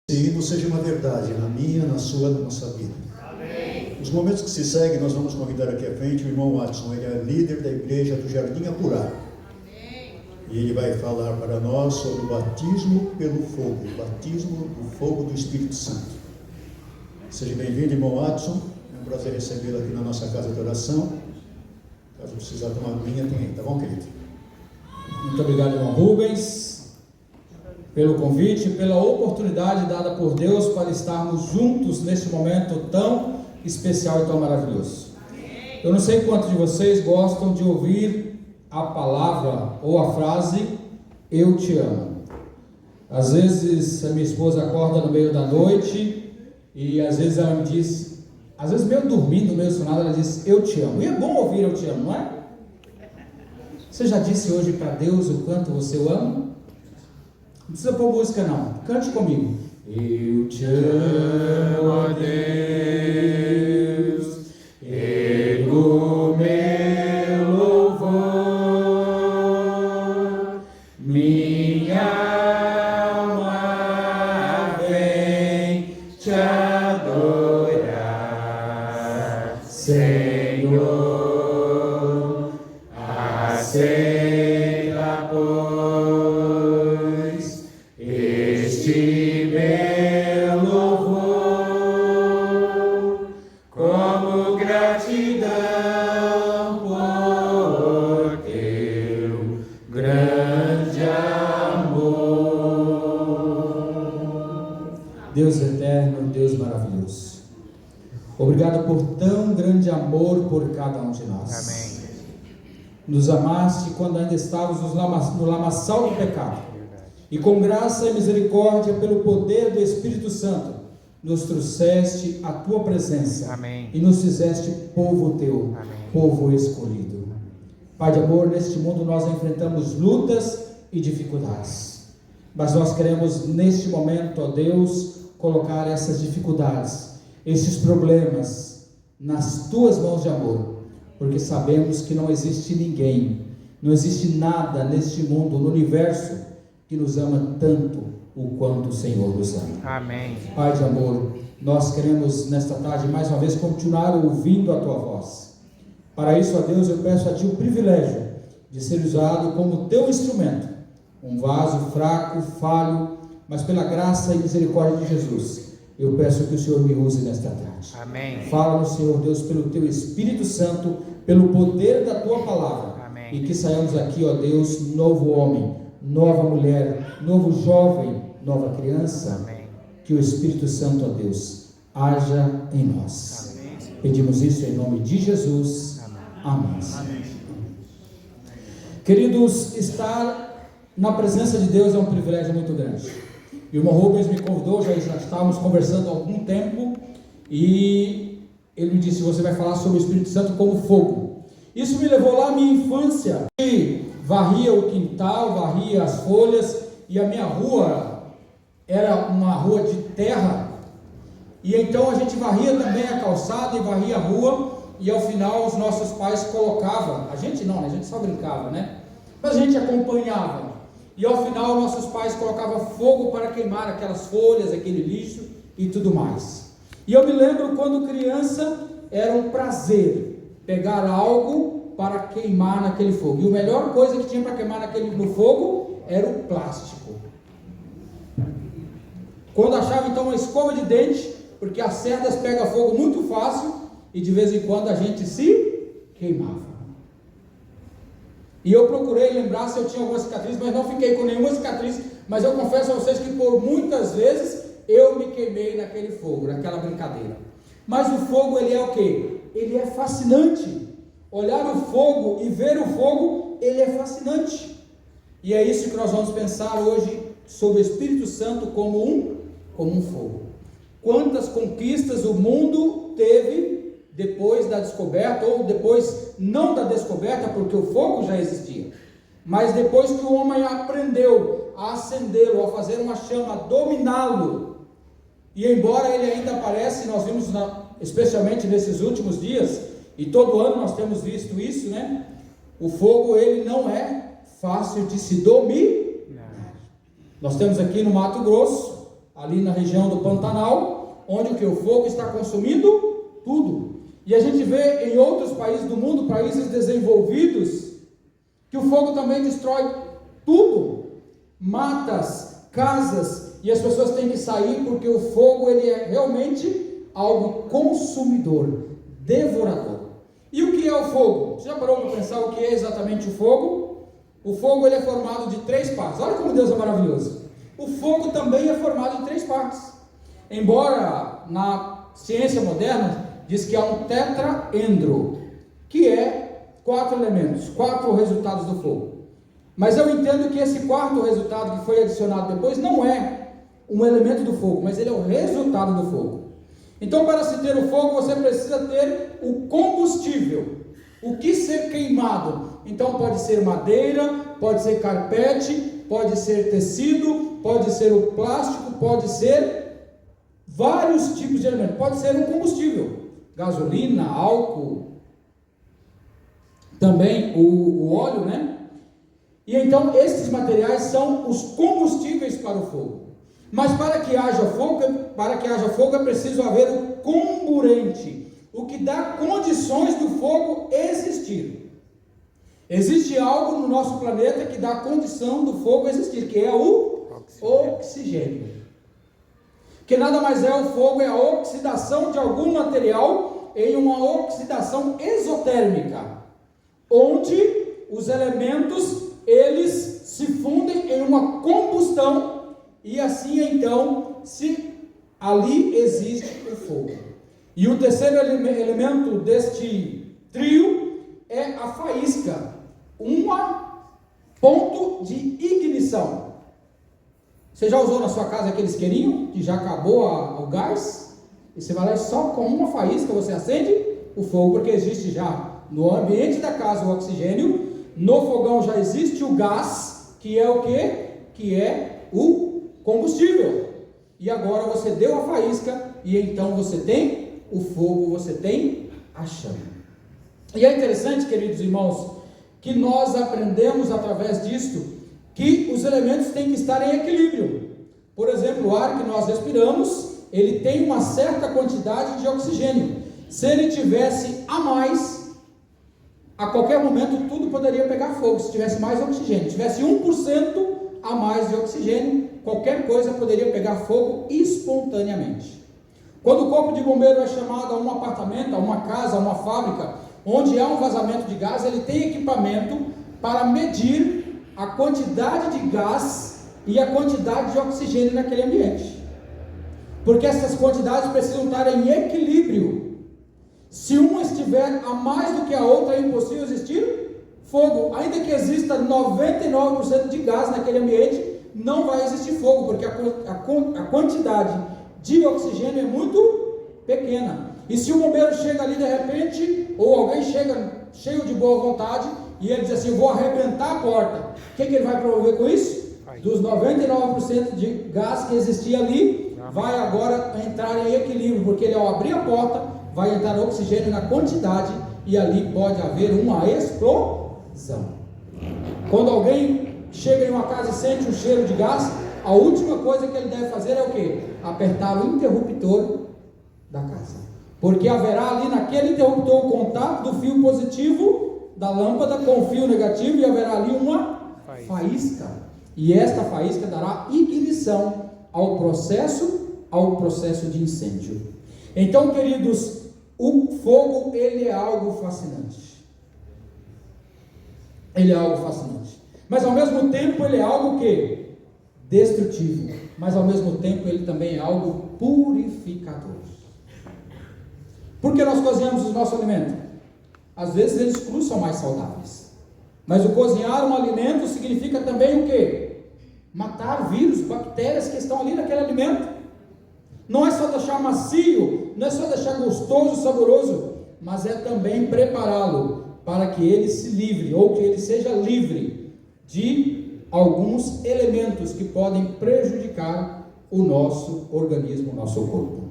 esse hino seja uma verdade na minha, na sua, na nossa vida. Amém. Os momentos que se seguem, nós vamos convidar aqui à frente o irmão Watson. Ele é líder da igreja do Jardim Apurá. Amém. E ele vai falar para nós sobre o batismo pelo fogo, o batismo do fogo do Espírito Santo. Seja bem-vindo, irmão Watson. É um prazer recebê-lo aqui na nossa casa de oração. Caso precisar tomar uma aguinha, tem aí, tá bom, querido? Muito obrigado, irmão Rubens, pelo convite, pela oportunidade dada por Deus para estarmos juntos neste momento tão especial e tão maravilhoso. Eu não sei quantos de vocês gostam de ouvir a palavra ou a frase "eu te amo". Às vezes a minha esposa acorda no meio da noite e às vezes ela me diz, às vezes meio dormindo, meio sonada, ela diz "eu te amo". E é bom ouvir "eu te amo", não é? Você já disse hoje para Deus o quanto você o ama? Não precisa pôr música não, cante comigo. Eu te amo, ó Deus, ergo meu louvor, minha alma vem te adorar, Senhor, aceita, pois, este meu louvor, como gratidão por teu grande amor. Deus eterno, Deus maravilhoso, obrigado por tão grande amor por cada um de nós. Amém. Nos amaste quando ainda estávamos no lamaçal do pecado, e com graça e misericórdia, pelo poder do Espírito Santo, nos trouxeste a tua presença. Amém. E nos fizeste povo teu. Amém. Povo escolhido. Pai de amor, neste mundo nós enfrentamos lutas e dificuldades, mas nós queremos neste momento, ó Deus, colocar essas dificuldades, esses problemas nas tuas mãos de amor, porque sabemos que não existe ninguém, não existe nada neste mundo, no universo, que nos ama tanto o quanto o Senhor nos ama. Amém. Pai de amor, nós queremos nesta tarde mais uma vez continuar ouvindo a tua voz. Para isso, ó Deus, eu peço a ti o privilégio de ser usado como teu instrumento, um vaso fraco, falho, mas pela graça e misericórdia de Jesus, eu peço que o Senhor me use nesta tarde. Amém. Fala-nos, Senhor Deus, pelo teu Espírito Santo, pelo poder da tua palavra. Amém. E que saiamos aqui, ó Deus, novo homem, nova mulher, novo jovem, nova criança. Amém. Que o Espírito Santo, ó Deus, haja em nós. Amém. Pedimos isso em nome de Jesus. Amém. Amém. Amém. Queridos, estar na presença de Deus é um privilégio muito grande. E o irmão Rubens me convidou, já estávamos conversando há algum tempo, e ele me disse: você vai falar sobre o Espírito Santo como fogo. Isso me levou lá à minha infância, e varria o quintal, varria as folhas, e a minha rua era uma rua de terra, e então a gente varria também a calçada e varria a rua, e ao final os nossos pais colocavam, a gente não, né? A gente só brincava, né? Mas a gente acompanhava, e ao final nossos pais colocavam fogo para queimar aquelas folhas, aquele lixo e tudo mais. E eu me lembro quando criança, era um prazer pegar algo para queimar naquele fogo, e a melhor coisa que tinha para queimar no fogo era o plástico. Quando achava então uma escova de dente, porque as cerdas pegam fogo muito fácil, e de vez em quando a gente se queimava. E eu procurei lembrar se eu tinha alguma cicatriz, mas não fiquei com nenhuma cicatriz, mas eu confesso a vocês que por muitas vezes eu me queimei naquele fogo, naquela brincadeira. Mas o fogo, ele é o quê? Ele é fascinante. Olhar o fogo e ver o fogo, ele é fascinante. E é isso que nós vamos pensar hoje sobre o Espírito Santo como um fogo. Quantas conquistas o mundo teve depois da descoberta, ou depois não da descoberta, porque o fogo já existia, mas depois que o homem aprendeu a acendê-lo, a fazer uma chama, a dominá-lo, e embora ele ainda aparece, nós vimos especialmente nesses últimos dias, e todo ano nós temos visto isso, né? O fogo, ele não é fácil de se dominar. Nós temos aqui no Mato Grosso ali na região do Pantanal, onde o fogo está consumindo tudo. E a gente vê em outros países do mundo, países desenvolvidos, que o fogo também destrói tudo, matas, casas, e as pessoas têm que sair porque o fogo ele é realmente algo consumidor, devorador. E o que é o fogo? Você já parou para pensar o que é exatamente o fogo? O fogo ele é formado de 3 partes. Olha como Deus é maravilhoso. O fogo também é formado de 3 partes. Embora na ciência moderna diz que há um tetraedro, que é 4 elementos, 4 resultados do fogo. Mas eu entendo que esse 4º resultado que foi adicionado depois não é um elemento do fogo, mas ele é o resultado do fogo. Então, para se ter o fogo, você precisa ter o combustível, o que ser queimado. Então, pode ser madeira, pode ser carpete, pode ser tecido, pode ser o plástico, pode ser vários tipos de elementos, pode ser um combustível, gasolina, álcool, também o óleo, né? E então, esses materiais são os combustíveis para o fogo. Mas para que haja fogo é preciso haver o comburente, o que dá condições do fogo existir. Existe algo no nosso planeta que dá condição do fogo existir, que é o oxigênio. Que nada mais é o fogo, é a oxidação de algum material em uma oxidação exotérmica, onde os elementos eles se fundem em uma combustão. E assim então, ali existe o fogo. E o terceiro elemento deste trio é a faísca, um ponto de ignição. Você já usou na sua casa aquele isqueirinho que já acabou o gás? E você vai lá e só com uma faísca você acende o fogo, porque existe já no ambiente da casa o oxigênio, no fogão já existe o gás, que é o quê? Que é o combustível. E agora você deu a faísca e então você tem o fogo, você tem a chama. E é interessante, queridos irmãos, que nós aprendemos através disto que os elementos têm que estar em equilíbrio. Por exemplo, o ar que nós respiramos, ele tem uma certa quantidade de oxigênio. Se ele tivesse a mais, a qualquer momento tudo poderia pegar fogo. Se tivesse mais oxigênio, tivesse 1% a mais de oxigênio, qualquer coisa poderia pegar fogo espontaneamente. Quando o corpo de bombeiro é chamado a um apartamento, a uma casa, a uma fábrica, onde há um vazamento de gás, ele tem equipamento para medir a quantidade de gás e a quantidade de oxigênio naquele ambiente. Porque essas quantidades precisam estar em equilíbrio. Se uma estiver a mais do que a outra, é impossível existir fogo. Ainda que exista 99% de gás naquele ambiente, não vai existir fogo, porque a quantidade de oxigênio é muito pequena. E se o bombeiro chega ali de repente, ou alguém chega cheio de boa vontade, e ele diz assim, vou arrebentar a porta, o que ele vai promover com isso? Dos 99% de gás que existia ali, vai agora entrar em equilíbrio, porque ele ao abrir a porta, vai entrar oxigênio na quantidade, e ali pode haver uma explosão. Quando alguém chega em uma casa e sente um cheiro de gás, a última coisa que ele deve fazer é o quê? Apertar o interruptor da casa, porque haverá ali naquele interruptor o contato do fio positivo da lâmpada com o fio negativo, e haverá ali uma faísca, e esta faísca dará ignição ao processo de incêndio. Então, queridos, o fogo, ele é algo fascinante. Ele é algo fascinante. Mas ao mesmo tempo ele é algo que destrutivo, mas ao mesmo tempo ele também é algo purificador. Por que nós cozinhamos o nosso alimento? Às vezes eles crus são mais saudáveis. Mas o cozinhar um alimento significa também o quê? Matar vírus, bactérias que estão ali naquele alimento. Não é só deixar macio, não é só deixar gostoso, saboroso, mas é também prepará-lo para que ele se livre, ou que ele seja livre de alguns elementos que podem prejudicar o nosso organismo, o nosso corpo.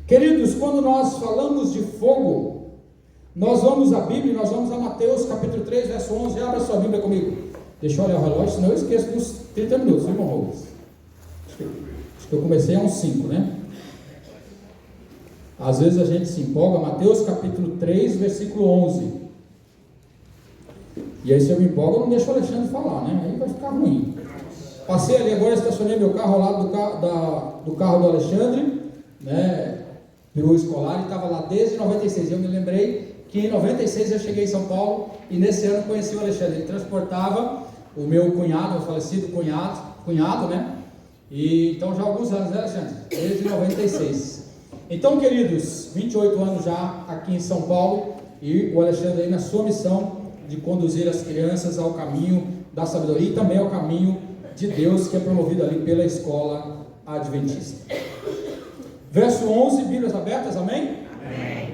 Queridos, quando nós falamos de fogo, nós vamos à Bíblia, nós vamos a Mateus capítulo 3, verso 11, abra sua Bíblia comigo. Deixa eu olhar o relógio, senão eu esqueço dos 30 minutos, irmão Rose. Acho Acho que eu comecei há uns 5, né? Às vezes a gente se empolga. Mateus capítulo 3, versículo 11. E aí se eu me empolgo, eu não deixo o Alexandre falar, né? Aí vai ficar ruim. Passei ali agora, estacionei meu carro ao lado do carro do Alexandre, né? Pelo escolar, e estava lá desde 96. Eu me lembrei que em 96 eu cheguei em São Paulo e nesse ano conheci o Alexandre. Ele transportava o meu cunhado, o falecido cunhado, né? E então já há alguns anos, né, Alexandre? Desde 96. Então, queridos, 28 anos já aqui em São Paulo, e o Alexandre aí na sua missão de conduzir as crianças ao caminho da sabedoria e também ao caminho de Deus, que é promovido ali pela escola adventista. Verso 11, Bíblias abertas, amém? Amém.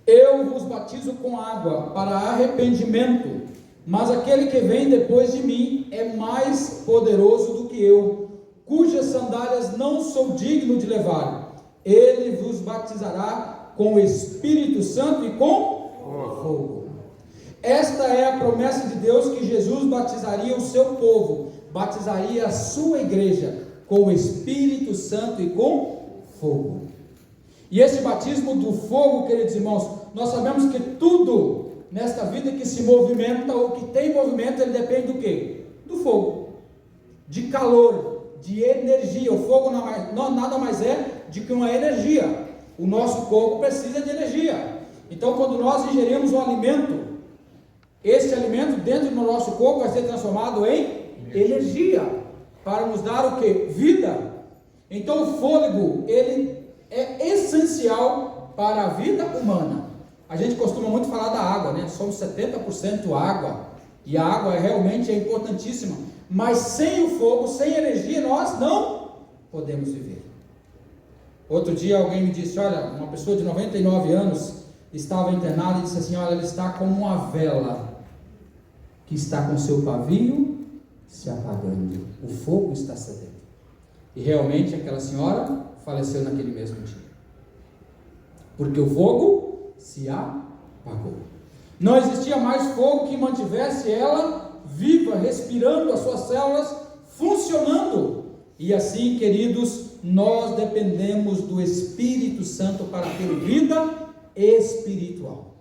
Eu vos batizo com água para arrependimento, mas aquele que vem depois de mim é mais poderoso do que eu, cujas sandálias não sou digno de levar. Ele vos batizará com o Espírito Santo e com fogo. Esta é a promessa de Deus, que Jesus batizaria o seu povo, batizaria a sua igreja com o Espírito Santo e com fogo. E esse batismo do fogo, queridos irmãos, nós sabemos que tudo nesta vida que se movimenta ou que tem movimento, ele depende do quê? Do fogo, de calor, de energia. O fogo nada mais é de que uma energia. O nosso corpo precisa de energia. Então, quando nós ingerimos um alimento, esse alimento dentro do nosso corpo vai ser transformado em energia, para nos dar o que? Vida. Então o fôlego, ele é essencial para a vida humana. A gente costuma muito falar da água, né? Somos 70% água, e a água realmente é importantíssima, mas sem o fogo, sem energia, nós não podemos viver. Outro dia alguém me disse, olha, uma pessoa de 99 anos estava internada e disse assim, olha, ela está como uma vela que está com seu pavio se apagando, o fogo está cedendo. E realmente aquela senhora faleceu naquele mesmo dia, porque o fogo se apagou. Não existia mais fogo que mantivesse ela viva, respirando, as suas células funcionando. E assim, queridos, nós dependemos do Espírito Santo para ter vida espiritual.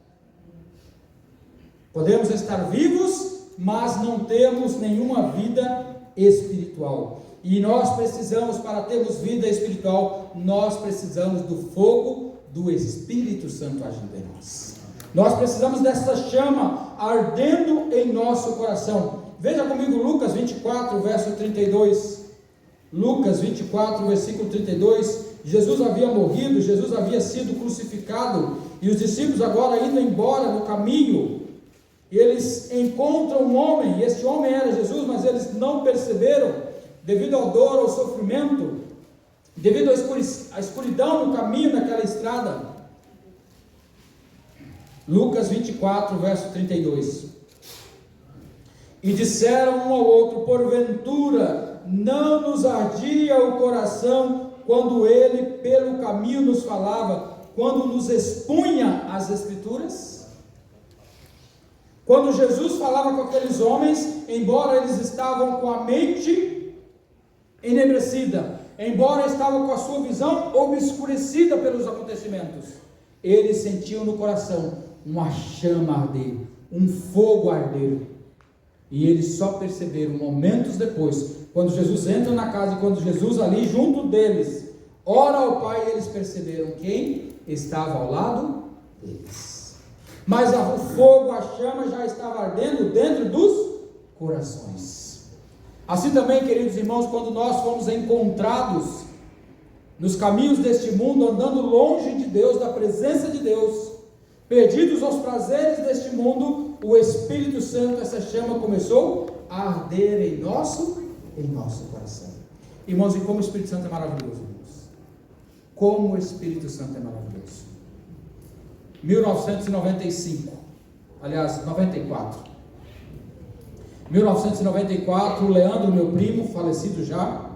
Podemos estar vivos, mas não temos nenhuma vida espiritual. E nós precisamos, para termos vida espiritual, nós precisamos do fogo do Espírito Santo agindo em nós. Nós precisamos dessa chama ardendo em nosso coração. Veja comigo Lucas 24, verso 32. Lucas 24, versículo 32. Jesus havia morrido, Jesus havia sido crucificado, e os discípulos agora indo embora no caminho, eles encontram um homem, e esse homem era Jesus, mas eles não perceberam, devido à dor, ao sofrimento, devido à escuridão no caminho, naquela estrada. Lucas 24, verso 32. E disseram um ao outro, porventura não nos ardia o coração quando ele pelo caminho nos falava, quando nos expunha as Escrituras? Quando Jesus falava com aqueles homens, embora eles estavam com a mente enegrecida, embora estavam com a sua visão obscurecida pelos acontecimentos, eles sentiam no coração uma chama arder, um fogo arder, e eles só perceberam momentos depois, quando Jesus entra na casa, e quando Jesus ali junto deles ora ao Pai, eles perceberam quem estava ao lado deles. Mas o fogo, a chama já estava ardendo dentro dos corações. Assim também, queridos irmãos, quando nós fomos encontrados nos caminhos deste mundo, andando longe de Deus, da presença de Deus, perdidos aos prazeres deste mundo, o Espírito Santo, essa chama começou a arder em nosso coração. Irmãos, e como o Espírito Santo é maravilhoso, irmãos. Como o Espírito Santo é maravilhoso. 1995, aliás, 94. 1994, o Leandro, meu primo, falecido já,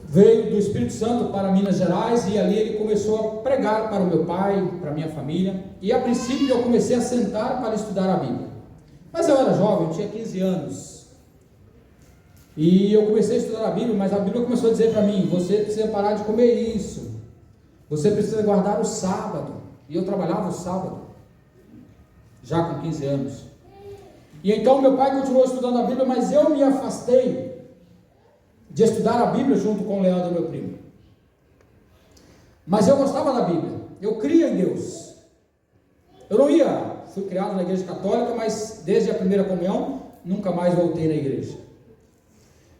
veio do Espírito Santo para Minas Gerais, e ali ele começou a pregar para o meu pai, para a minha família, e a princípio eu comecei a sentar para estudar a Bíblia, mas eu era jovem, eu tinha 15 anos, E eu comecei a estudar a Bíblia, mas a Bíblia começou a dizer para mim: você precisa parar de comer isso, você precisa guardar o sábado. E eu trabalhava o sábado, já com 15 anos. E então meu pai continuou estudando a Bíblia, mas eu me afastei de estudar a Bíblia junto com o Leandro, meu primo. Mas eu gostava da Bíblia, eu cria em Deus. Eu não ia, fui criado na igreja católica, mas desde a primeira comunhão, nunca mais voltei na igreja.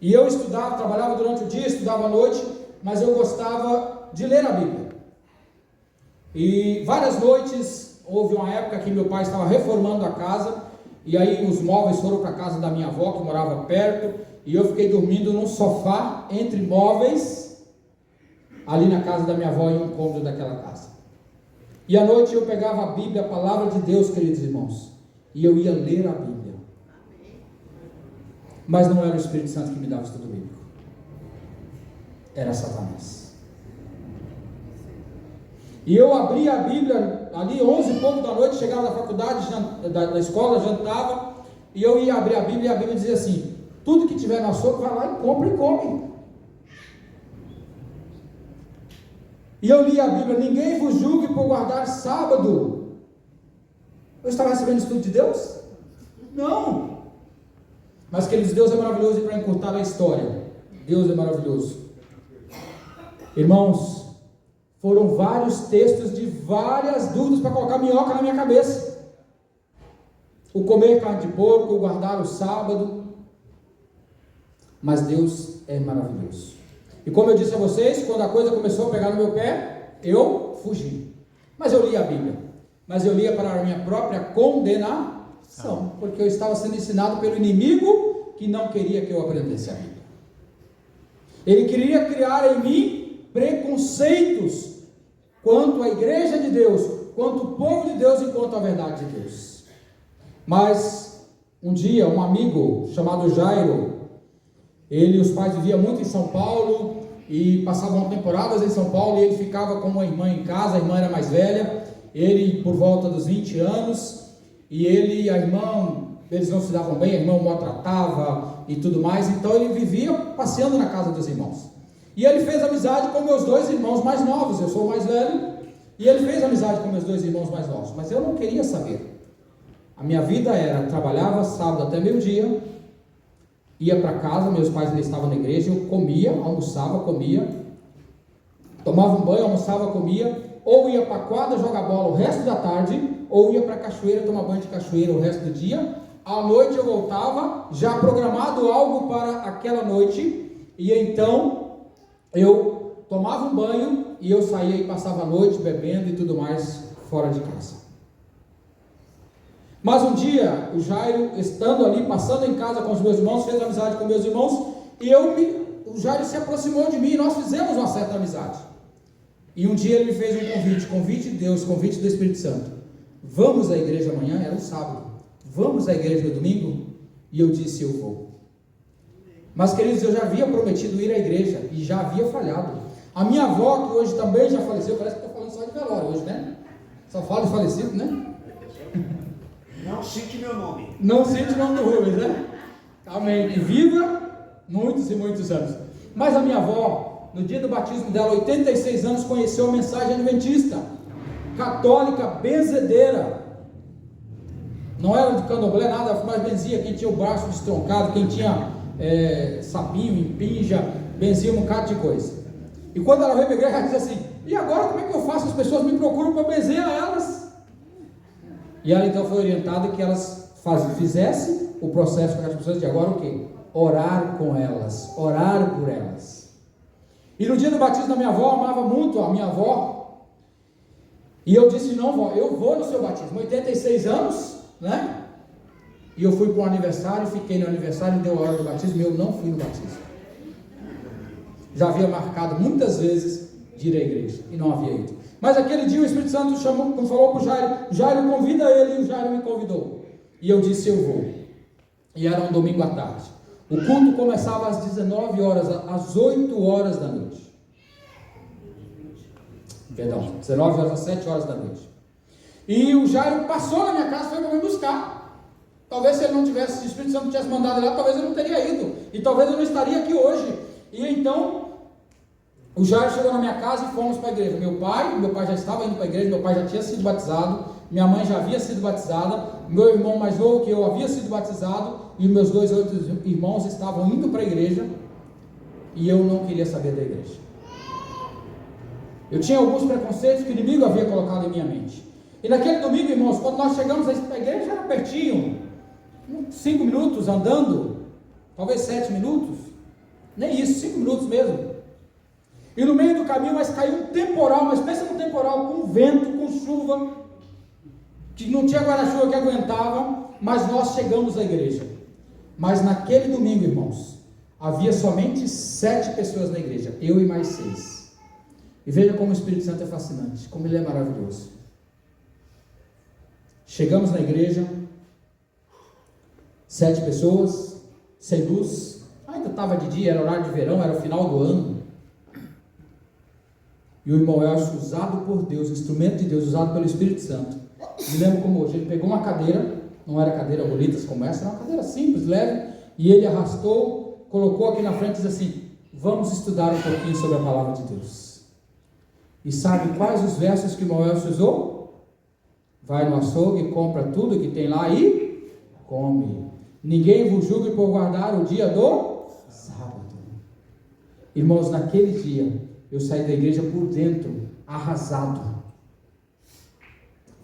E eu estudava, trabalhava durante o dia, estudava à noite, mas eu gostava de ler a Bíblia. E várias noites, houve uma época que meu pai estava reformando a casa, e aí os móveis foram para a casa da minha avó, que morava perto, e eu fiquei dormindo num sofá, entre móveis, ali na casa da minha avó, em um cômodo daquela casa. E à noite eu pegava a Bíblia, a palavra de Deus, queridos irmãos, e eu ia ler a Bíblia. Mas não era o Espírito Santo que me dava o estudo bíblico, era Satanás. E eu abria a Bíblia ali 11 e pouco da noite, chegava da faculdade, da escola, jantava, e eu ia abrir a Bíblia, e a Bíblia dizia assim: tudo que tiver no açougue, vai lá e compra e come. E eu li a Bíblia: ninguém vos julgue por guardar sábado. Eu estava recebendo estudo de Deus? Não. Mas, queridos, Deus é maravilhoso, e para encurtar a história, Deus é maravilhoso. Irmãos, foram vários textos de várias dúvidas para colocar minhoca na minha cabeça. O comer carne de porco, o guardar o sábado. Mas Deus é maravilhoso. E como eu disse a vocês, quando a coisa começou a pegar no meu pé, eu fugi. Mas eu li a Bíblia. Mas eu lia para a minha própria condenação. Porque eu estava sendo ensinado pelo inimigo que não queria que eu aprendesse a Bíblia. Ele queria criar em mim preconceitos quanto à igreja de Deus, quanto ao povo de Deus e quanto à verdade de Deus. Mas um dia um amigo chamado Jairo, ele e os pais viviam muito em São Paulo e passavam temporadas em São Paulo, e ele ficava com uma irmã em casa. A irmã era mais velha, ele por volta dos 20 anos, e ele e a irmã, eles não se davam bem, a irmã o maltratava e tudo mais, então ele vivia passeando na casa dos irmãos. E ele fez amizade com meus dois irmãos mais novos, eu sou o mais velho, e ele fez amizade com meus dois irmãos mais novos, mas eu não queria saber. A minha vida era: trabalhava sábado até meio-dia, ia para casa, meus pais ainda estavam na igreja, eu comia, almoçava, comia, tomava um banho, almoçava, comia, ou ia para a quadra jogar bola o resto da tarde, ou ia para a cachoeira tomar banho de cachoeira o resto do dia. À noite eu voltava, já programado algo para aquela noite, e então eu tomava um banho e eu saía e passava a noite bebendo e tudo mais fora de casa. Mas um dia o Jairo, estando ali, passando em casa com os meus irmãos, fez amizade com meus irmãos, e o Jairo se aproximou de mim e nós fizemos uma certa amizade. E um dia ele me fez um convite de Deus, convite do Espírito Santo: vamos à igreja amanhã? Era um sábado. Vamos à igreja no domingo? E eu disse: eu vou. Mas, queridos, eu já havia prometido ir à igreja e já havia falhado. A minha avó, que hoje também já faleceu, parece que estou falando só de velório hoje, né? Só falo de falecido, né? Não cite meu nome. Não cite o nome do Rubens, né? Amém. E viva muitos e muitos anos. Mas a minha avó, no dia do batismo dela, 86 anos, conheceu a mensagem adventista, católica, benzedeira. Não era de candomblé, nada, mas benzia quem tinha o braço destroncado, quem tinha sapinho, impinja, benzia um bocado de coisa. E quando ela veio para a igreja, ela disse assim: e agora como é que eu faço? As pessoas me procuram para benzer a elas. E ela então foi orientada que elas fizessem o processo para as pessoas de agora o quê? Orar com elas, orar por elas. E no dia do batismo da minha avó, eu amava muito a minha avó, e eu disse: não, vó, eu vou no seu batismo. 86 anos, né? E eu fui para um aniversário, fiquei no aniversário, deu a hora do batismo, e eu não fui no batismo. Já havia marcado muitas vezes de ir à igreja e não havia ido. Mas aquele dia o Espírito Santo falou para o Jairo: Jairo, convida ele. E o Jairo me convidou. E eu disse: eu vou. E era um domingo à tarde. O culto começava às 19 horas, às 8 horas da noite. Perdão, 19 horas às 7 horas da noite. E o Jairo passou na minha casa, foi para me buscar. Talvez se ele não tivesse, se o Espírito Santo tivesse mandado ele lá, talvez eu não teria ido. E talvez eu não estaria aqui hoje. E então, o Jair chegou na minha casa e fomos para a igreja. Meu pai já estava indo para a igreja, meu pai já tinha sido batizado, minha mãe já havia sido batizada, meu irmão mais novo que eu havia sido batizado, e meus 2 outros irmãos estavam indo para a igreja, e eu não queria saber da igreja. Eu tinha alguns preconceitos que o inimigo havia colocado em minha mente. E naquele domingo, irmãos, quando nós chegamos à igreja, era pertinho, 5 minutos andando, talvez 7 minutos, nem isso, 5 minutos mesmo. E no meio do caminho, mas caiu um temporal, mas pensa num temporal com vento, com chuva, que não tinha guarda-chuva que aguentava, mas nós chegamos à igreja. Mas naquele domingo, irmãos, havia somente 7 pessoas na igreja, eu e mais 6. E veja como o Espírito Santo é fascinante, como ele é maravilhoso. Chegamos na igreja, 7 pessoas, sem luz, ainda estava de dia, era horário de verão, era o final do ano. E o irmão Elcio, usado por Deus, instrumento de Deus, usado pelo Espírito Santo, me lembro como hoje, ele pegou uma cadeira, não era cadeira bonitas como essa, era uma cadeira simples, leve, e ele arrastou, colocou aqui na frente e disse assim: vamos estudar um pouquinho sobre a palavra de Deus. E sabe quais os versos que o irmão Elcio usou? Vai no açougue, compra tudo que tem lá e come. Ninguém vos julgue por guardar o dia do sábado. Irmãos, naquele dia, eu saí da igreja por dentro, arrasado.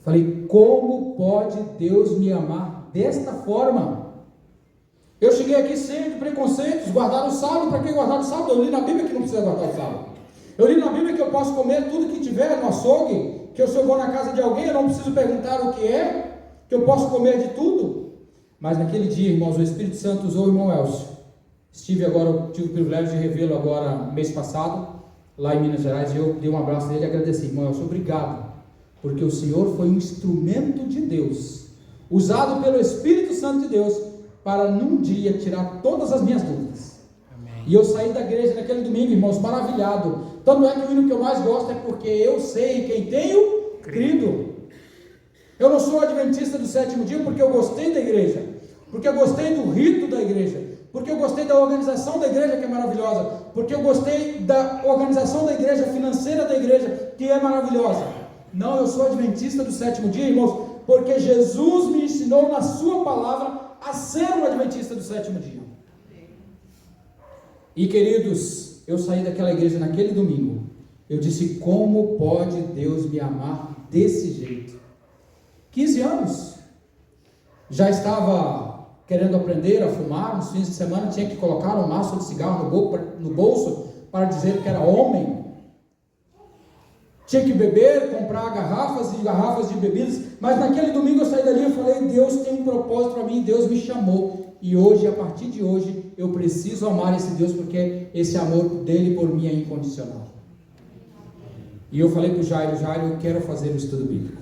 Falei, como pode Deus me amar desta forma? Eu cheguei aqui cheio de preconceitos, guardar o sábado, para que guardar o sábado? Eu li na Bíblia que não precisa guardar o sábado. Eu li na Bíblia que eu posso comer tudo que tiver no açougue, que se eu vou na casa de alguém, eu não preciso perguntar o que é, que eu posso comer de tudo. Mas naquele dia, irmãos, o Espírito Santo usou o irmão Elcio. Tive o privilégio de revê-lo agora, mês passado, lá em Minas Gerais, e eu dei um abraço nele e agradeci. Irmão Elcio, obrigado, porque o Senhor foi um instrumento de Deus, usado pelo Espírito Santo de Deus, para num dia tirar todas as minhas dúvidas. Amém. E eu saí da igreja naquele domingo, irmãos, maravilhado. Tanto é que o hino que eu mais gosto é porque eu sei quem tenho crido. Eu não sou adventista do 7º dia porque eu gostei da igreja, porque eu gostei do rito da igreja, porque eu gostei da organização da igreja, que é maravilhosa, porque eu gostei da organização da igreja, financeira da igreja, que é maravilhosa. Não, eu sou adventista do 7º dia, irmãos, porque Jesus me ensinou na sua palavra a ser um adventista do 7º dia. E queridos, eu saí daquela igreja naquele domingo, eu disse, como pode Deus me amar desse jeito? 15 anos, já estava querendo aprender a fumar, nos fins de semana tinha que colocar um maço de cigarro no bolso, para dizer que era homem, tinha que beber, comprar garrafas e garrafas de bebidas, mas naquele domingo eu saí dali e falei, Deus tem um propósito para mim, Deus me chamou, e hoje, a partir de hoje, eu preciso amar esse Deus, porque esse amor dele por mim é incondicional. E eu falei para o Jairo, eu quero fazer o estudo bíblico.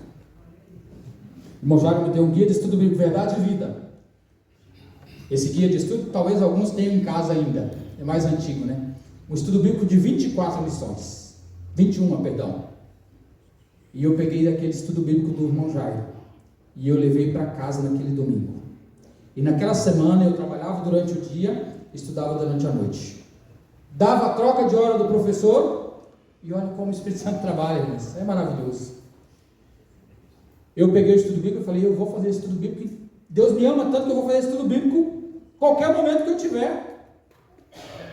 O irmão Jairo me deu um guia de estudo bíblico, Verdade e Vida. Esse guia de estudo, talvez alguns tenham em casa ainda, é mais antigo, né? Um estudo bíblico de 24 lições, 21, perdão. E eu peguei daquele estudo bíblico do irmão Jairo, e eu levei para casa naquele domingo. E naquela semana eu trabalhava durante o dia, estudava durante a noite. Dava a troca de hora do professor, e olha como o Espírito Santo trabalha, irmãos, é maravilhoso. Eu peguei o estudo bíblico e falei, eu vou fazer estudo bíblico, Deus me ama tanto que eu vou fazer estudo bíblico qualquer momento que eu tiver.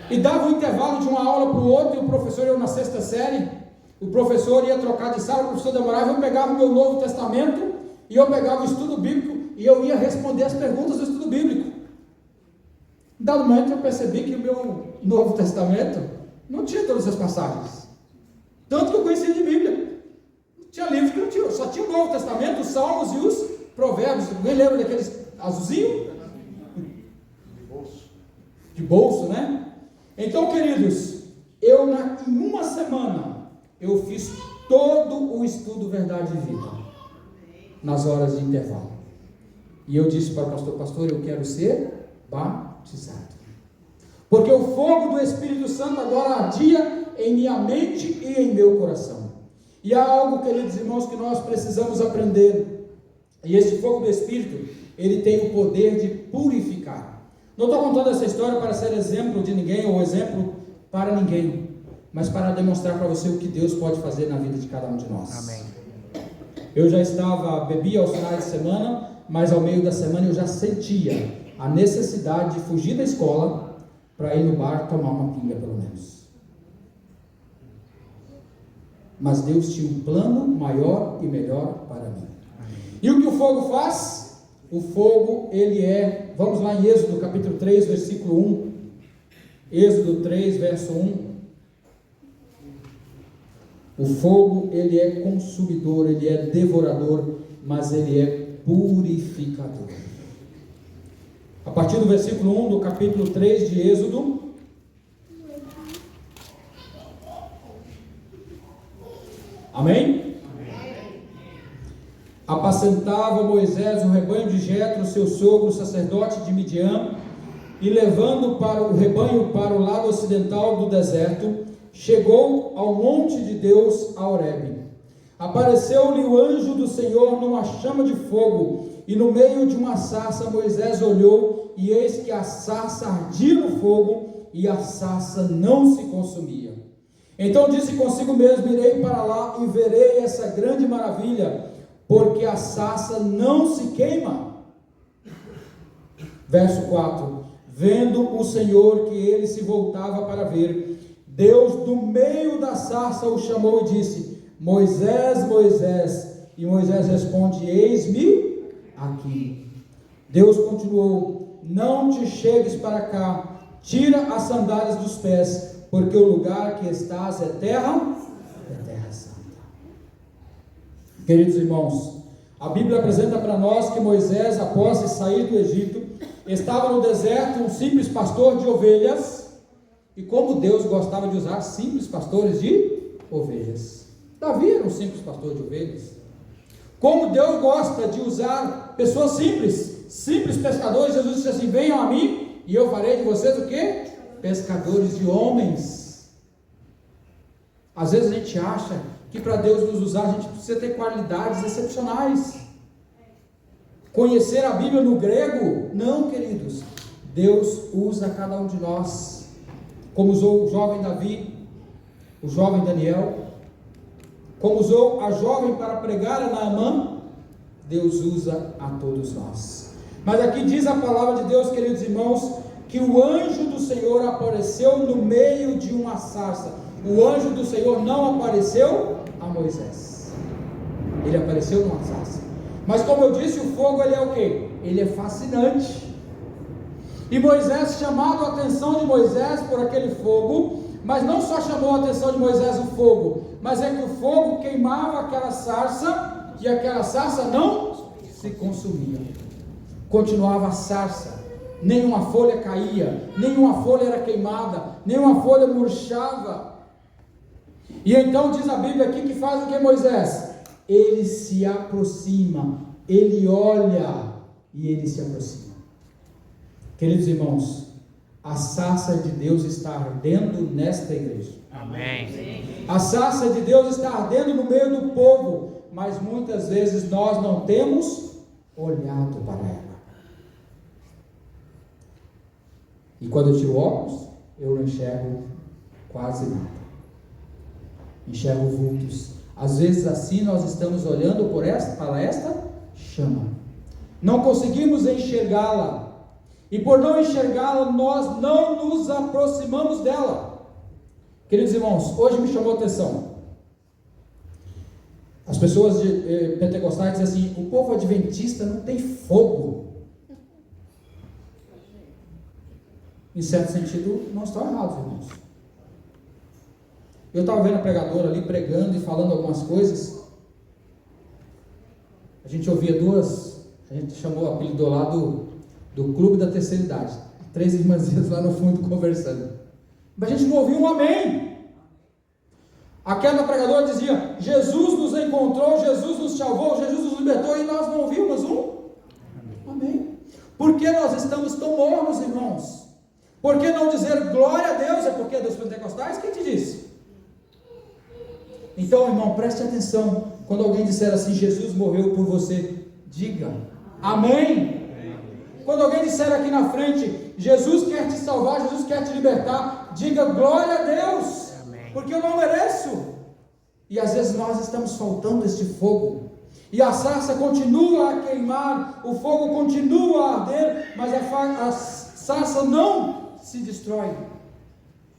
E dava um intervalo de uma aula para o outro, e o professor, eu na 6ª série, o professor ia trocar de sala, o professor demorava, eu pegava o meu Novo Testamento, e eu pegava o estudo bíblico, e eu ia responder as perguntas do estudo bíblico. Em dado momento eu percebi que o meu Novo Testamento não tinha todas as passagens, tanto que eu conhecia de Bíblia. Tinha livros que não tinha, só tinha o Novo Testamento, os Salmos e os Provérbios. Alguém lembra daqueles azulzinhos? De bolso, né? Então, queridos, em uma semana, eu fiz todo o estudo Verdade e Vida, nas horas de intervalo. E eu disse para o pastor, eu quero ser batizado. Porque o fogo do Espírito Santo agora ardia em minha mente e em meu coração. E há algo, queridos irmãos, que nós precisamos aprender. E esse fogo do Espírito, ele tem o poder de purificar. Não estou contando essa história para ser exemplo de ninguém ou exemplo para ninguém, mas para demonstrar para você o que Deus pode fazer na vida de cada um de nós. Amém. Eu já bebia aos finais de semana, mas ao meio da semana eu já sentia a necessidade de fugir da escola para ir no bar tomar uma pinga pelo menos. Mas Deus tinha um plano maior e melhor para mim. E o que o fogo faz? O fogo, ele vamos lá em Êxodo capítulo 3, versículo 1. Êxodo 3, verso 1. O fogo, ele é consumidor, ele é devorador, mas ele é purificador. A partir do versículo 1 do capítulo 3 de Êxodo, amém? Apacentava Moisés o rebanho de Jetro, seu sogro, sacerdote de Midian, e levando o rebanho para o lado ocidental do deserto, chegou ao monte de Deus, a Horebe. Apareceu-lhe o anjo do Senhor numa chama de fogo, e no meio de uma sarça Moisés olhou, e eis que a sarça ardia no fogo, e a sarça não se consumia. Então disse consigo mesmo: irei para lá e verei essa grande maravilha, porque a sarça não se queima. Verso 4: vendo o Senhor que ele se voltava para ver, Deus do meio da sarça o chamou e disse: Moisés, Moisés. E Moisés responde: eis-me aqui. Deus continuou: não te chegues para cá, tira as sandálias dos pés, porque o lugar que estás é terra santa. Queridos irmãos, a Bíblia apresenta para nós que Moisés, após sair do Egito, estava no deserto, um simples pastor de ovelhas. E como Deus gostava de usar simples pastores de ovelhas. Davi era um simples pastor de ovelhas. Como Deus gosta de usar pessoas simples pescadores. Jesus disse assim: venham a mim e eu farei de vocês o quê? Pescadores de homens. Às vezes a gente acha que para Deus nos usar a gente precisa ter qualidades excepcionais. Conhecer a Bíblia no grego? Não, queridos. Deus usa cada um de nós. Como usou o jovem Davi, o jovem Daniel, como usou a jovem para pregar a Naamã, Deus usa a todos nós. Mas aqui diz a palavra de Deus, queridos irmãos, que o anjo do Senhor apareceu no meio de uma sarça. O anjo do Senhor não apareceu a Moisés, ele apareceu numa sarça. Mas como eu disse, o fogo ele é o quê? Ele é fascinante. E Moisés, chamado a atenção de Moisés por aquele fogo, mas não só chamou a atenção de Moisés o fogo, mas é que o fogo queimava aquela sarça, e aquela sarça não se consumia. Continuava a sarça, nenhuma folha caía, nenhuma folha era queimada, nenhuma folha murchava. E então diz a Bíblia aqui que faz o que Moisés? Ele se aproxima, ele olha e ele se aproxima. Queridos irmãos, a sarça de Deus está ardendo nesta igreja. Amém. A sarça de Deus está ardendo no meio do povo, mas muitas vezes nós não temos olhado para ela. E quando eu tiro óculos, eu não enxergo quase nada. Enxergo vultos. Às vezes assim nós estamos olhando para esta chama. Não conseguimos enxergá-la. E por não enxergá-la, nós não nos aproximamos dela. Queridos irmãos, hoje me chamou a atenção. As pessoas pentecostais dizem assim: o povo adventista não tem fogo. Em certo sentido, não estão errados, irmãos. Eu estava vendo a pregadora ali pregando e falando algumas coisas. A gente ouvia a gente chamou o apelido lá do clube da terceira idade, 3 irmãzinhas lá no fundo conversando, mas a gente não ouviu um amém. Aquela pregadora dizia: Jesus nos encontrou, Jesus nos salvou, Jesus nos libertou, e nós não ouvimos um amém. Por que nós estamos tão mornos, irmãos? Por que não dizer glória a Deus? É porque é dos pentecostais? Quem te disse? Então, irmão, preste atenção, quando alguém disser assim: Jesus morreu por você, Diga amém. Quando alguém disser aqui na frente, Jesus quer te salvar, Jesus quer te libertar, diga glória a Deus, porque eu não mereço. E às vezes nós estamos faltando este fogo, e a sarça continua a queimar, o fogo continua a arder, mas a sarça não se destrói.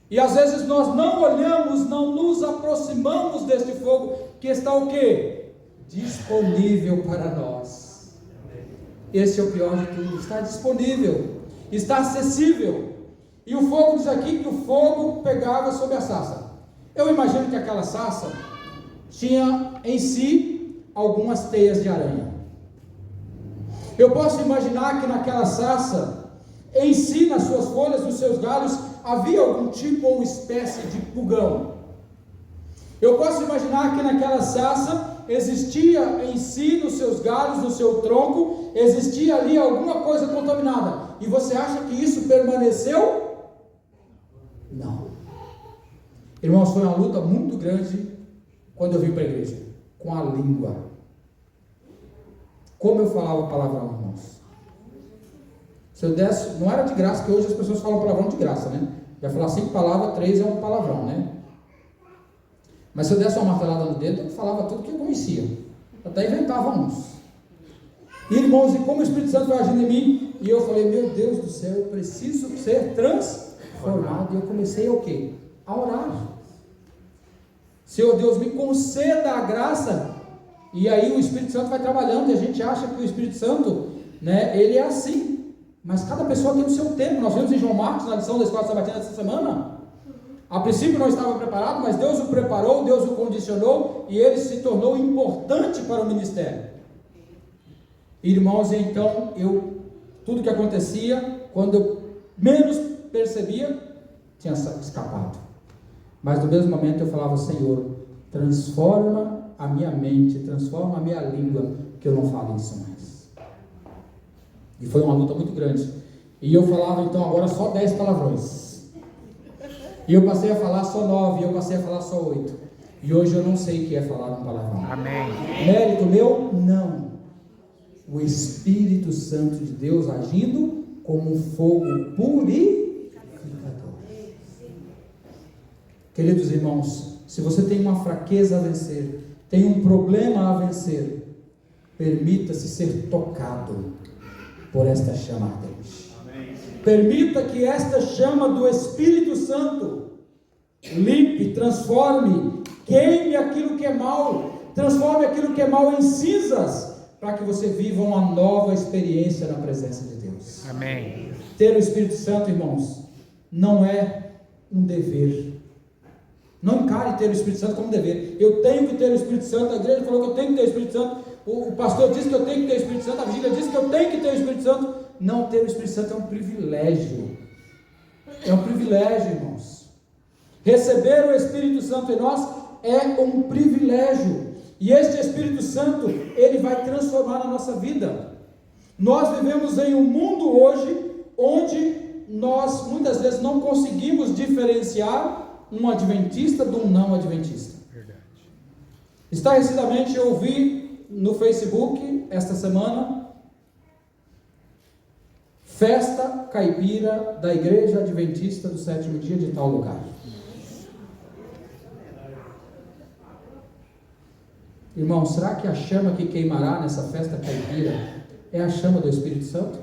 E às vezes nós não olhamos, não nos aproximamos deste fogo, que está o quê? Disponível para nós. Esse é o pior de tudo, está disponível, está acessível. E o fogo diz aqui que o fogo pegava sobre a sarça. Eu imagino que aquela sarça tinha em si algumas teias de aranha. Eu posso imaginar que naquela sarça, em si, nas suas folhas, nos seus galhos, havia algum tipo ou espécie de pulgão. Eu posso imaginar que naquela sarça existia em si, nos seus galhos, no seu tronco, existia ali alguma coisa contaminada. E você acha que isso permaneceu? Não. Irmãos, foi uma luta muito grande quando eu vim para a igreja, com a língua. Como eu falava palavrão, irmãos? Se eu desse, não era de graça, que hoje as pessoas falam palavrão de graça, né? Já falar 5 palavras, 3 é um palavrão, né? Mas se eu desse uma martelada no dedo, eu falava tudo que eu conhecia. Eu até inventava uns. Irmãos, e como o Espírito Santo vai agindo em mim, e eu falei, meu Deus do céu, eu preciso ser transformado. E eu comecei o quê? A orar. Senhor Deus, me conceda a graça. E aí o Espírito Santo vai trabalhando, e a gente acha que o Espírito Santo, né, ele é assim. Mas cada pessoa tem o seu tempo. Nós vimos em João Marcos, na lição da Escola Sabatina dessa semana. A princípio não estava preparado, mas Deus o preparou, Deus o condicionou, e ele se tornou importante para o ministério. Irmãos, então, tudo que acontecia, quando eu menos percebia, tinha escapado. Mas no mesmo momento eu falava, Senhor, transforma a minha mente, transforma a minha língua, que eu não fale isso mais. E foi uma luta muito grande. E eu falava então agora só 10 palavrões. E eu passei a falar só 9, e eu passei a falar só 8. E hoje eu não sei o que é falar um palavrão. Amém. Mérito meu? Não. O Espírito Santo de Deus agindo como um fogo purificador. Queridos irmãos, se você tem uma fraqueza a vencer, tem um problema a vencer, permita-se ser tocado por esta chama ardente. Permita que esta chama do Espírito Santo limpe, transforme, queime aquilo que é mal, transforme aquilo que é mal em cinzas, para que você viva uma nova experiência na presença de Deus. Amém. Ter o Espírito Santo, irmãos, não é um dever. Não encare ter o Espírito Santo como dever. Eu tenho que ter o Espírito Santo, a igreja falou que eu tenho que ter o Espírito Santo, o pastor disse que eu tenho que ter o Espírito Santo, a vigília disse que eu tenho que ter o Espírito Santo. Não ter o Espírito Santo é um privilégio. É um privilégio, irmãos. Receber o Espírito Santo em nós é um privilégio. E este Espírito Santo, ele vai transformar a nossa vida. Nós vivemos em um mundo hoje onde nós muitas vezes não conseguimos diferenciar um adventista de um não adventista. Verdade. Estarrecidamente eu vi no Facebook esta semana festa caipira da Igreja Adventista do Sétimo Dia de tal lugar. Irmão, será que a chama que queimará nessa festa caipira é a chama do Espírito Santo?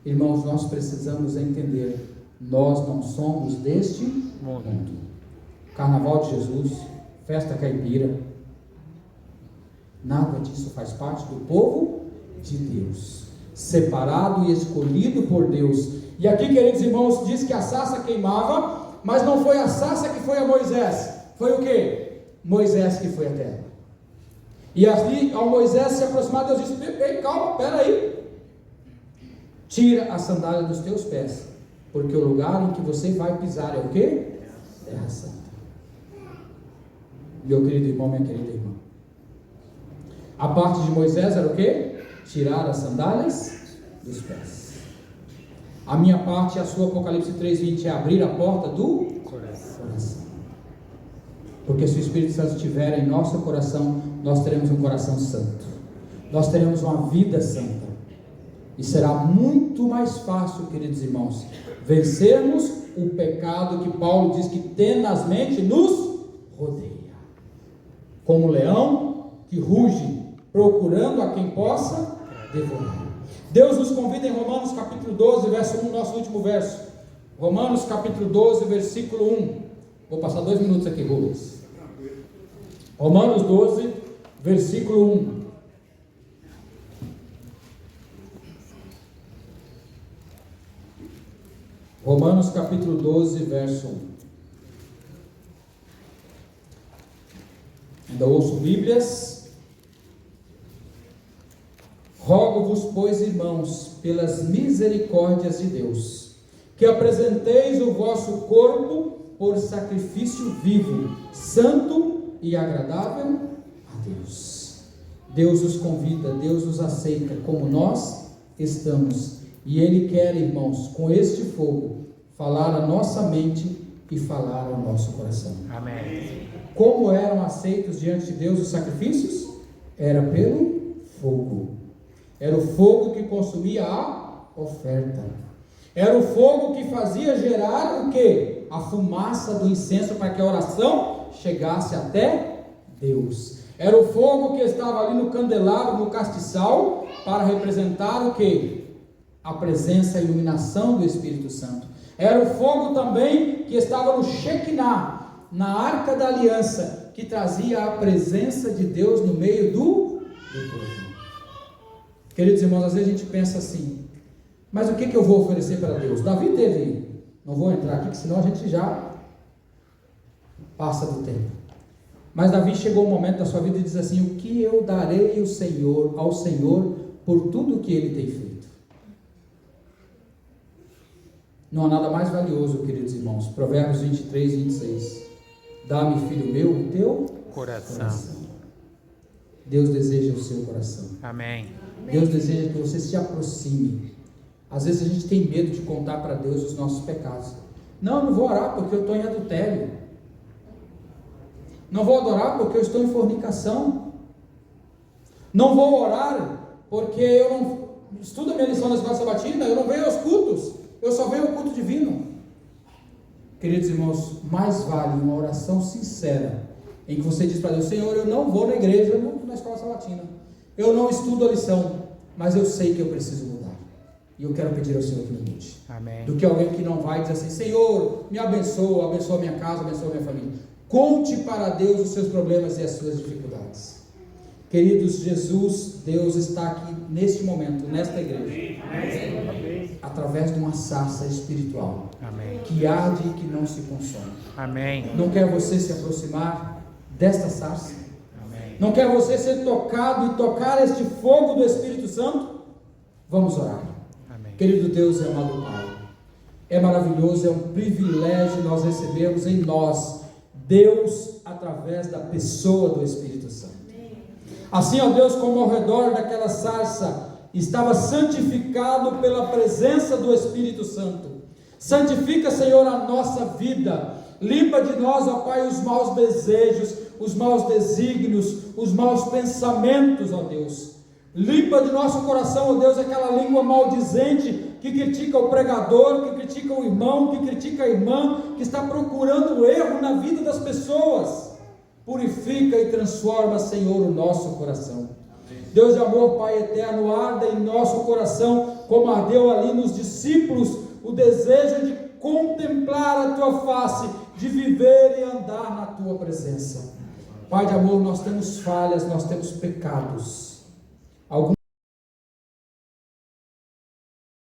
Irmãos, nós precisamos entender, nós não somos deste mundo. Carnaval de Jesus, festa caipira, nada disso faz parte do povo de Deus, separado e escolhido por Deus. E aqui, queridos irmãos, diz que a sarça queimava, mas não foi a sarça que foi a Moisés, foi o quê? Moisés que foi a terra. E ali, ao Moisés se aproximar, Deus disse: ei, calma, espera aí, tira a sandália dos teus pés, porque o lugar em que você vai pisar é o quê? Terra santa. Meu querido irmão, minha querida irmã, a parte de Moisés era o quê? Tirar as sandálias dos pés. A minha parte, a sua, Apocalipse 3:20, é abrir a porta do coração. Porque se o Espírito Santo estiver em nosso coração, nós teremos um coração santo. nós teremos uma vida santa. E será muito mais fácil, queridos irmãos, vencermos o pecado que Paulo diz que tenazmente nos rodeia. Como um leão que ruge, procurando a quem possa devorar. Deus nos convida em Romanos capítulo 12, verso 1, nosso último verso. Romanos capítulo 12, versículo 1. Vou passar 2 minutos aqui, Rubens. Romanos 12, versículo 1. Romanos capítulo 12, verso 1. Ainda ouço Bíblias. Rogo-vos, pois, irmãos, pelas misericórdias de Deus, que apresenteis o vosso corpo por sacrifício vivo, santo e agradável a Deus. Deus os convida, Deus os aceita como nós estamos. E Ele quer, irmãos, com este fogo, falar a nossa mente e falar ao nosso coração. Amém. Como eram aceitos diante de Deus os sacrifícios? Era pelo fogo. Era o fogo que consumia a oferta. Era o fogo que fazia gerar o quê? A fumaça do incenso para que a oração chegasse até Deus. Era o fogo que estava ali no candelabro, no castiçal, para representar o quê? A presença e a iluminação do Espírito Santo. Era o fogo também que estava no Shekinah, na Arca da Aliança, que trazia a presença de Deus no meio do povo. Queridos irmãos, às vezes a gente pensa assim, mas o que eu vou oferecer para Deus? Davi teve, não vou entrar aqui, porque senão a gente já passa do tempo. Mas Davi chegou um momento da sua vida e diz assim: o que eu darei ao Senhor por tudo que Ele tem feito? Não há nada mais valioso, queridos irmãos. Provérbios 23, 26. Dá-me, filho meu, o teu coração. Deus deseja o seu coração. Amém. Deus deseja que você se aproxime. Às vezes a gente tem medo de contar para Deus os nossos pecados. Não vou orar porque eu estou em adultério. Não vou adorar porque eu estou em fornicação. Não vou orar porque eu não estudo a minha lição da escola sabatina, eu não venho aos cultos, eu só venho ao culto divino. Queridos irmãos, mais vale uma oração sincera, em que você diz para Deus: Senhor, eu não vou na igreja, na escola sabatina, eu não estudo a lição, mas eu sei que eu preciso mudar, e eu quero pedir ao Senhor que me mude. Amém. Do que alguém que não vai dizer assim: Senhor, me abençoa a minha casa, abençoa a minha família. Conte para Deus os seus problemas e as suas dificuldades. Queridos, Deus está aqui neste momento, nesta igreja. Amém. Através de uma sarça espiritual. Amém. Que arde e que não se consome. Amém. Não quer você se aproximar desta sarça? Amém. Não quer você ser tocado e tocar este fogo do Espírito Santo? Vamos orar. Amém. Querido Deus e amado Pai, é maravilhoso, é um privilégio nós recebermos em nós Deus através da pessoa do Espírito Santo. Assim, ó Deus, como ao redor daquela sarça estava santificado pela presença do Espírito Santo, santifica, Senhor, a nossa vida, limpa de nós, ó Pai, os maus desejos, os maus desígnios, os maus pensamentos, ó Deus. Limpa de nosso coração, ó Deus, aquela língua maldizente que critica o pregador, que critica o irmão, que critica a irmã, que está procurando erro na vida das pessoas. Purifica e transforma, Senhor, o nosso coração. Amém. Deus de amor, Pai eterno, arda em nosso coração, como ardeu ali nos discípulos, o desejo de contemplar a Tua face, de viver e andar na Tua presença. Pai de amor, nós temos falhas, nós temos pecados. Alguns